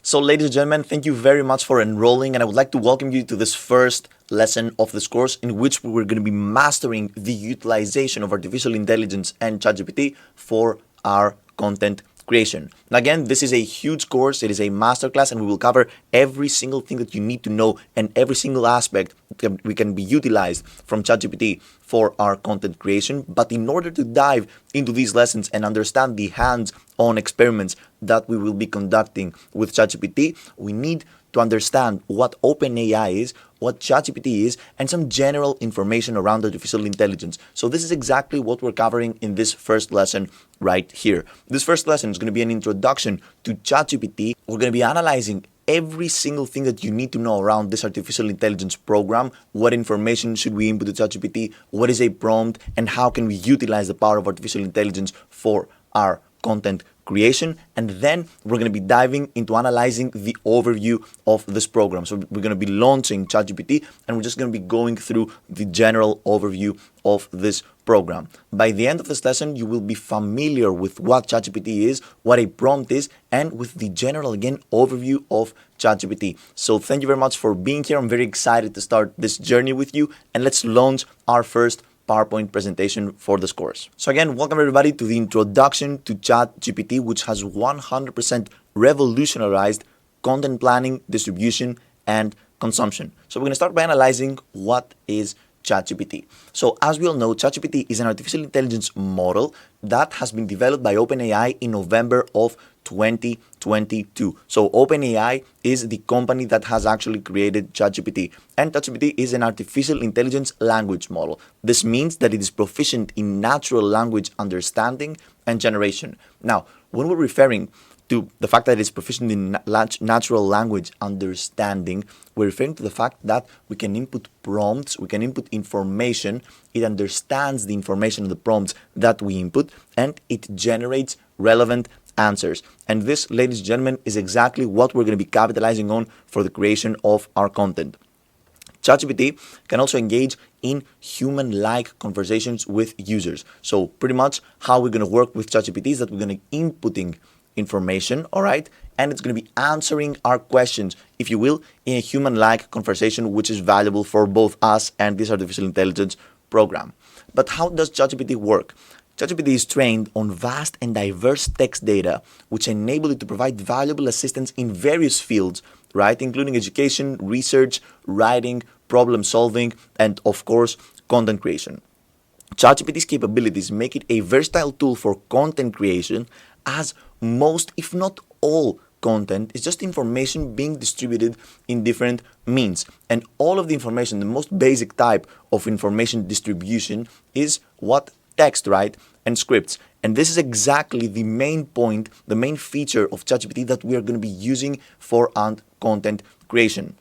So, ladies and gentlemen, thank you very much for enrolling, and I would like to welcome you to this first lesson of this course in which we're going to be mastering the utilization of artificial intelligence and ChatGPT for our content creation. Now, again, this is a huge course. It is a masterclass, and we will cover every single thing that you need to know and every single aspect that we can be utilized from ChatGPT for our content creation. But in order to dive into these lessons and understand the hands-on experiments that we will be conducting with ChatGPT, we need to understand what OpenAI is, what ChatGPT is, and some general information around artificial intelligence. So this is exactly what we're covering in this first lesson right here. This first lesson is going to be an introduction to ChatGPT. We're going to be analyzing every single thing that you need to know around this artificial intelligence program. What information should we input to ChatGPT? What is a prompt? And how can we utilize the power of artificial intelligence for our content creation? And then we're going to be diving into analyzing the overview of this program. So we're going to be launching ChatGPT, and we're just going to be going through the general overview of this program. By the end of this lesson, you will be familiar with what ChatGPT is, what a prompt is, and with the general, again, overview of ChatGPT. So thank you very much for being here. I'm very excited to start this journey with you, and let's launch our first PowerPoint presentation for this course. So again, welcome everybody to the introduction to ChatGPT, which has 100% revolutionized content planning, distribution, and consumption. So we're going to start by analyzing what is ChatGPT. So as we all know, ChatGPT is an artificial intelligence model that has been developed by OpenAI in November of 2022. So OpenAI is the company that has actually created ChatGPT. And ChatGPT is an artificial intelligence language model. This means that it is proficient in natural language understanding and generation. Now, when we're referring to the fact that it's proficient in natural language understanding, we're referring to the fact that we can input prompts, we can input information, it understands the information of the prompts that we input, and it generates relevant answers. And this, ladies and gentlemen, is exactly what we're going to be capitalizing on for the creation of our content. ChatGPT can also engage in human-like conversations with users. So pretty much how we're going to work with ChatGPT is that we're going to be inputting information, all right, and it's going to be answering our questions, if you will, in a human-like conversation, which is valuable for both us and this artificial intelligence program. But how does ChatGPT work? ChatGPT is trained on vast and diverse text data, which enable it to provide valuable assistance in various fields, right, including education, research, writing, problem solving, and of course, content creation. ChatGPT's capabilities make it a versatile tool for content creation, as most, if not all, content is just information being distributed in different means. And all of the information, the most basic type of information distribution is what? Text, right? And scripts. And this is exactly the main point, the main feature of ChatGPT that we are going to be using for content creation.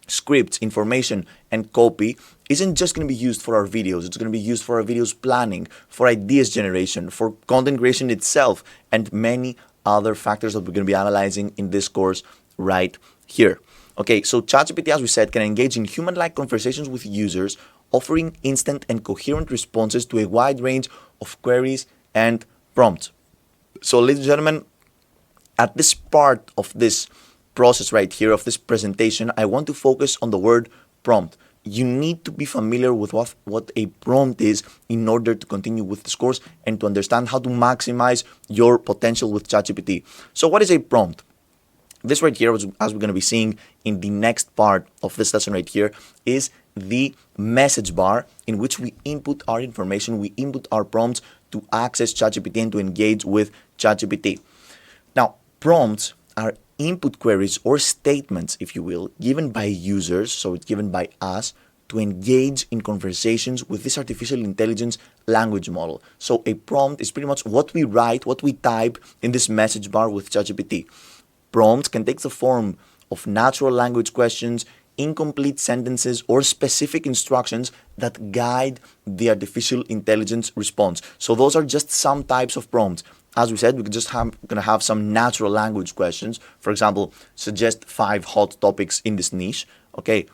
Scripts, information, and copy isn't just going to be used for our videos. It's going to be used for our videos planning, for ideas generation, for content creation itself, and many other factors that we're going to be analyzing in this course right here. Okay, so ChatGPT, as we said, can engage in human-like conversations with users, offering instant and coherent responses to a wide range of queries and prompts. So, ladies and gentlemen, at this part of this process right here of this presentation, I want to focus on the word prompt. You need to be familiar with what a prompt is in order to continue with this course and to understand how to maximize your potential with ChatGPT. So what is a prompt? This right here, as we're going to be seeing in the next part of this lesson right here, is the message bar in which we input our information, we input our prompts to access ChatGPT and to engage with ChatGPT. Now, prompts are input queries or statements, if you will, given by users, so it's given by us, to engage in conversations with this artificial intelligence language model. So a prompt is pretty much what we write, what we type in this message bar with ChatGPT. Prompts can take the form of natural language questions, incomplete sentences, or specific instructions that guide the artificial intelligence response. So those are just some types of prompts. As we said, we're gonna have some natural language questions. For example, suggest 5 hot topics in this niche, okay?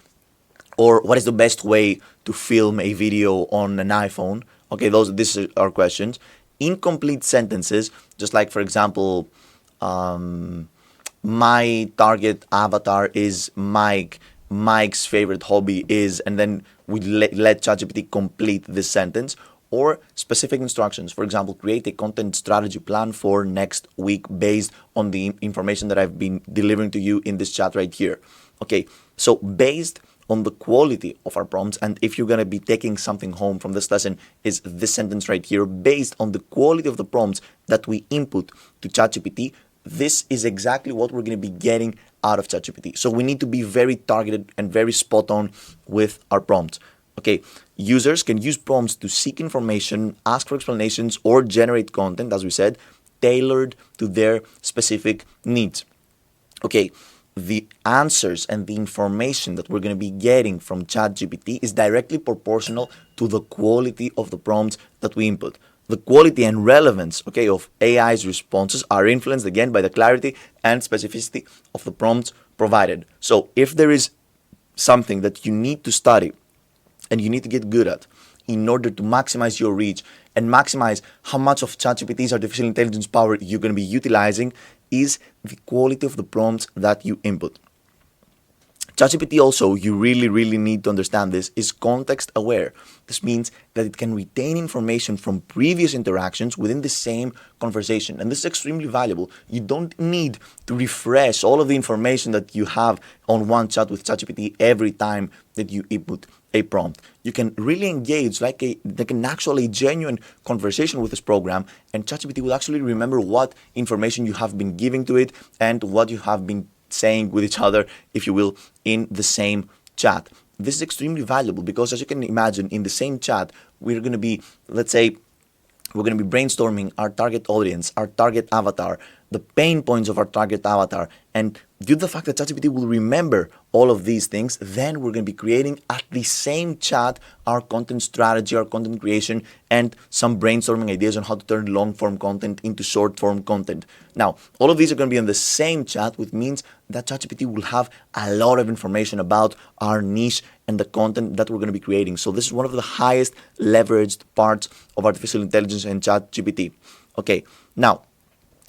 Or what is the best way to film a video on an iPhone? Okay, these are our questions. Incomplete sentences, just like, for example, my target avatar is Mike. Mike's favorite hobby is, and then we let ChatGPT complete this sentence, or specific instructions. For example, create a content strategy plan for next week based on the information that I've been delivering to you in this chat right here. Okay, so based on the quality of our prompts, and if you're going to be taking something home from this lesson, is this sentence right here: based on the quality of the prompts that we input to ChatGPT, this is exactly what we're going to be getting out of ChatGPT. So we need to be very targeted and very spot on with our prompts. Okay, users can use prompts to seek information, ask for explanations, or generate content, as we said, tailored to their specific needs. Okay, the answers and the information that we're going to be getting from ChatGPT is directly proportional to the quality of the prompts that we input. The quality and relevance, okay, of AI's responses are influenced again by the clarity and specificity of the prompts provided. So if there is something that you need to study and you need to get good at in order to maximize your reach and maximize how much of ChatGPT's artificial intelligence power you're going to be utilizing, is the quality of the prompts that you input. ChatGPT also, you really need to understand this, is context aware. This means that it can retain information from previous interactions within the same conversation. And this is extremely valuable. You don't need to refresh all of the information that you have on one chat with ChatGPT every time that you input a prompt. You can really engage like an actually genuine conversation with this program, and ChatGPT will actually remember what information you have been giving to it and what you have been saying with each other, if you will, in the same chat. This is extremely valuable because, as you can imagine, in the same chat, we're going to be, let's say, we're going to be brainstorming our target audience, our target avatar, the pain points of our target avatar, and due to the fact that ChatGPT will remember all of these things, then we're going to be creating at the same chat our content strategy, our content creation, and some brainstorming ideas on how to turn long-form content into short-form content. Now, all of these are going to be in the same chat, which means that ChatGPT will have a lot of information about our niche and the content that we're going to be creating. So this is one of the highest leveraged parts of artificial intelligence and ChatGPT. Okay, now,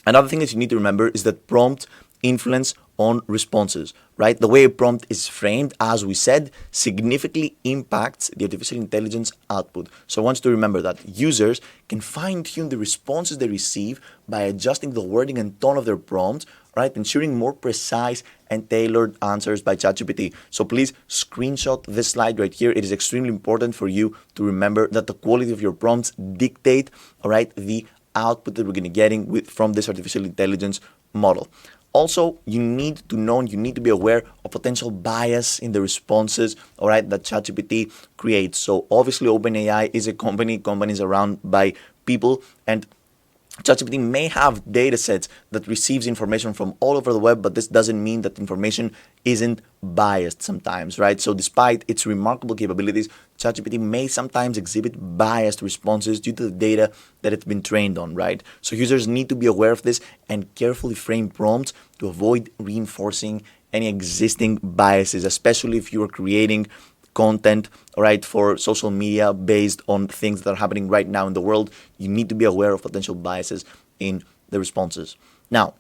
another thing that you need to remember is that prompt influence on responses, right? The way a prompt is framed, as we said, significantly impacts the artificial intelligence output. So I want you to remember that users can fine-tune the responses they receive by adjusting the wording and tone of their prompts, right? Ensuring more precise and tailored answers by ChatGPT. So please screenshot this slide right here. It is extremely important for you to remember that the quality of your prompts dictate, all right, the output that we're going to be getting from this artificial intelligence model. Also, you need to know and you need to be aware of potential bias in the responses, all right, that ChatGPT creates. So obviously, OpenAI is a company. Companies are run by people, and ChatGPT may have data sets that receives information from all over the web, but this doesn't mean that information isn't biased sometimes, right? So despite its remarkable capabilities, ChatGPT may sometimes exhibit biased responses due to the data that it's been trained on, right? So users need to be aware of this and carefully frame prompts to avoid reinforcing any existing biases, especially if you are creating content, all right, for social media based on things that are happening right now in the world. You need to be aware of potential biases in the responses. Now,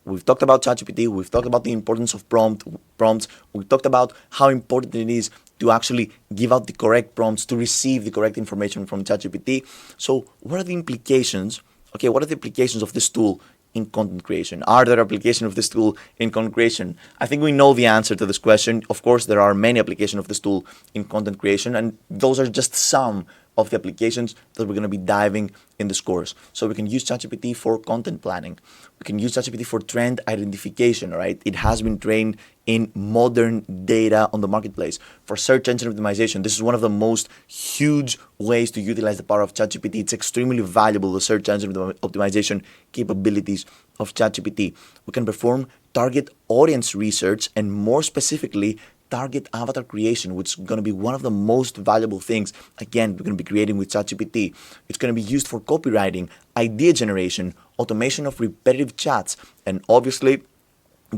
we've talked about ChatGPT, we've talked about the importance of prompts, we've talked about how important it is to actually give out the correct prompts to receive the correct information from ChatGPT. So what are the implications, okay, what are the implications of this tool in content creation? Are there applications of this tool in content creation? I think we know the answer to this question. Of course, there are many applications of this tool in content creation, and those are just some of the applications that we're going to be diving in this course. So we can use ChatGPT for content planning. We can use ChatGPT for trend identification, right? It has been trained in modern data on the marketplace. For search engine optimization, this is one of the most huge ways to utilize the power of ChatGPT. It's extremely valuable, the search engine optimization capabilities of ChatGPT. We can perform target audience research and, more specifically, target avatar creation, which is going to be one of the most valuable things, again, we're going to be creating with ChatGPT. It's going to be used for copywriting, idea generation, automation of repetitive chats, and obviously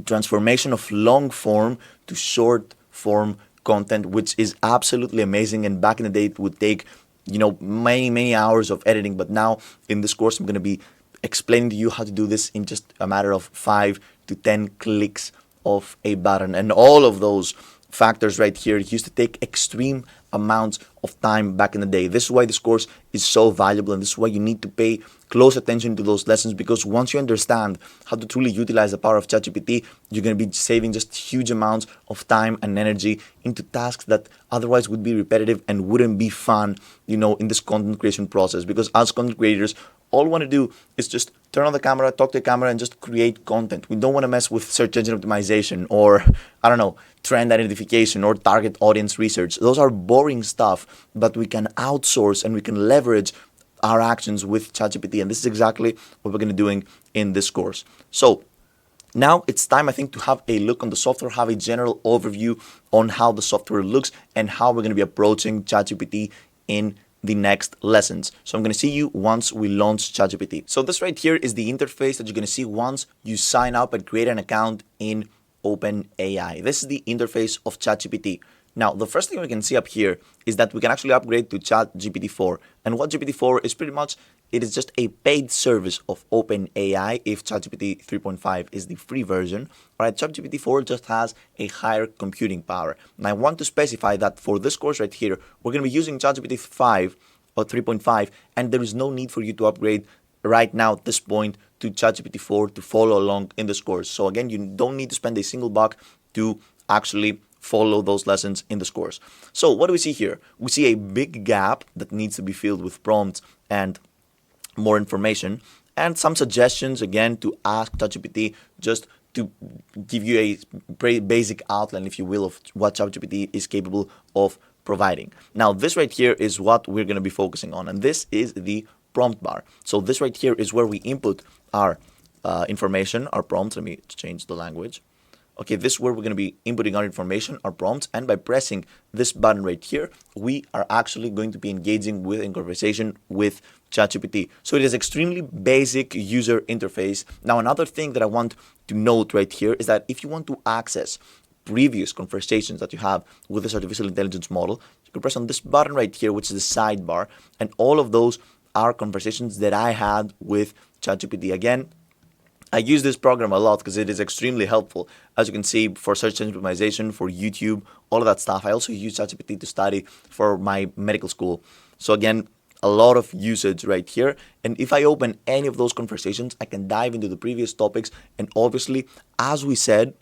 transformation of long form to short form content, which is absolutely amazing. And back in the day, it would take, many hours of editing. But now in this course, I'm going to be explaining to you how to do this in just a matter of 5 to 10 clicks of a button. And all of those factors right here used to take extreme amounts of time back in the day. This is why this course is so valuable, and this is why you need to pay close attention to those lessons, because once you understand how to truly utilize the power of ChatGPT, you're going to be saving just huge amounts of time and energy into tasks that otherwise would be repetitive and wouldn't be fun, in this content creation process. Because as content creators, all we want to do is just turn on the camera, talk to the camera, and just create content. We don't want to mess with search engine optimization or, trend identification or target audience research. Those are boring stuff, but we can outsource and we can leverage our actions with ChatGPT. And this is exactly what we're going to be doing in this course. So now it's time, I think, to have a look on the software, have a general overview on how the software looks and how we're going to be approaching ChatGPT in the next lessons. So I'm going to see you once we launch ChatGPT. So this right here is the interface that you're going to see once you sign up and create an account in OpenAI. This is the interface of ChatGPT. Now, the first thing we can see up here is that we can actually upgrade to ChatGPT 4. And what GPT-4 is pretty much, it is just a paid service of OpenAI if ChatGPT 3.5 is the free version. Alright, ChatGPT 4 just has a higher computing power. And I want to specify that for this course right here, we're going to be using ChatGPT 5 or 3.5, and there is no need for you to upgrade right now at this point to ChatGPT 4 to follow along in this course. So again, you don't need to spend a single buck to actually follow those lessons in this course. So what do we see here? We see a big gap that needs to be filled with prompts and more information, and some suggestions again to ask ChatGPT just to give you a basic outline, if you will, of what ChatGPT is capable of providing. Now, this right here is what we're going to be focusing on, and this is the prompt bar. So this right here is where we input our information, our prompts. Let me change the language. Okay, this is where we're going to be inputting our information, our prompts, and by pressing this button right here, we are actually going to be engaging with a conversation with ChatGPT. So it is extremely basic user interface. Now, another thing that I want to note right here is that if you want to access previous conversations that you have with this artificial intelligence model, you can press on this button right here, which is the sidebar, and all of those are conversations that I had with ChatGPT. Again, I use this program a lot because it is extremely helpful. As you can see, for search engine optimization, for YouTube, all of that stuff. I also use ChatGPT to study for my medical school. So again, a lot of usage right here. And if I open any of those conversations, I can dive into the previous topics. And obviously, as we said,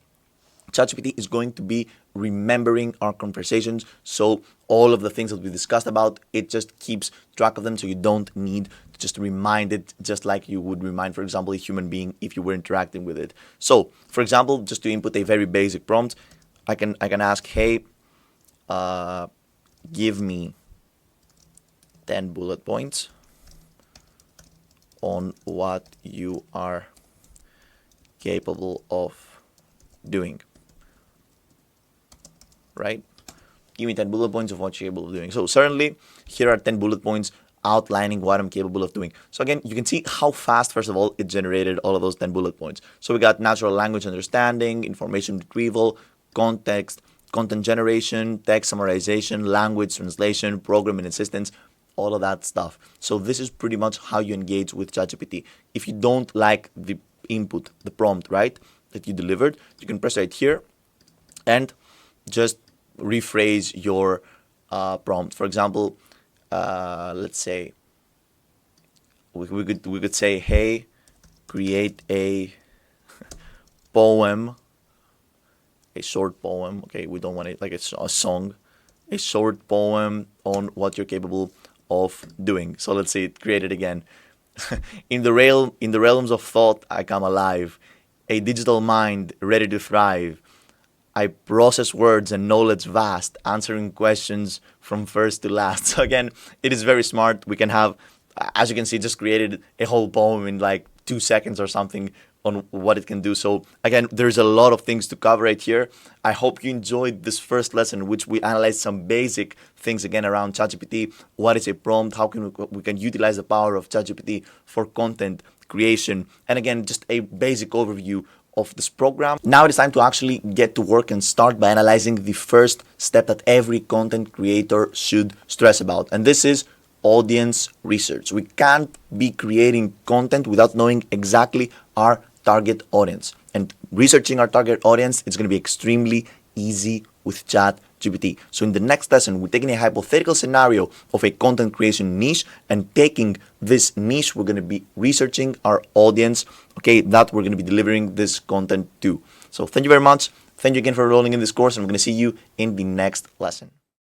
ChatGPT is going to be remembering our conversations. So all of the things that we discussed about, it just keeps track of them. So you don't need to just remind it, just like you would remind, for example, a human being if you were interacting with it. So, for example, just to input a very basic prompt, I can ask, hey, give me 10 bullet points on what you are capable of doing. Right? Give me 10 bullet points of what you're capable of doing. So certainly, here are 10 bullet points outlining what I'm capable of doing. So again, you can see how fast, first of all, it generated all of those 10 bullet points. So we got natural language understanding, information retrieval, context, content generation, text summarization, language translation, programming assistance, all of that stuff. So this is pretty much how you engage with ChatGPT. If you don't like the input, the prompt, right, that you delivered, you can press right here and just rephrase your prompt. For example, let's say we could say, hey, create a poem, a short poem. Okay, we don't want it like a song, a short poem on what you're capable of doing. So let's say create it again. in the realms of thought, I come alive. A digital mind ready to thrive. I process words and knowledge vast, answering questions from first to last. So again, it is very smart. We can have, as you can see, just created a whole poem in like 2 seconds or something on what it can do. So again, there's a lot of things to cover right here. I hope you enjoyed this first lesson in which we analyzed some basic things again around ChatGPT. What is a prompt? How can we can utilize the power of ChatGPT for content creation? And again, just a basic overview of this program. Now it is time to actually get to work and start by analyzing the first step that every content creator should stress about. And this is audience research. We can't be creating content without knowing exactly our target audience. and researching our target audience, it's going to be extremely easy with ChatGPT. So in the next lesson, we're taking a hypothetical scenario of a content creation niche, and taking this niche, we're going to be researching our audience, okay, that we're going to be delivering this content to. So thank you very much. Thank you again for enrolling in this course, and I'm going to see you in the next lesson.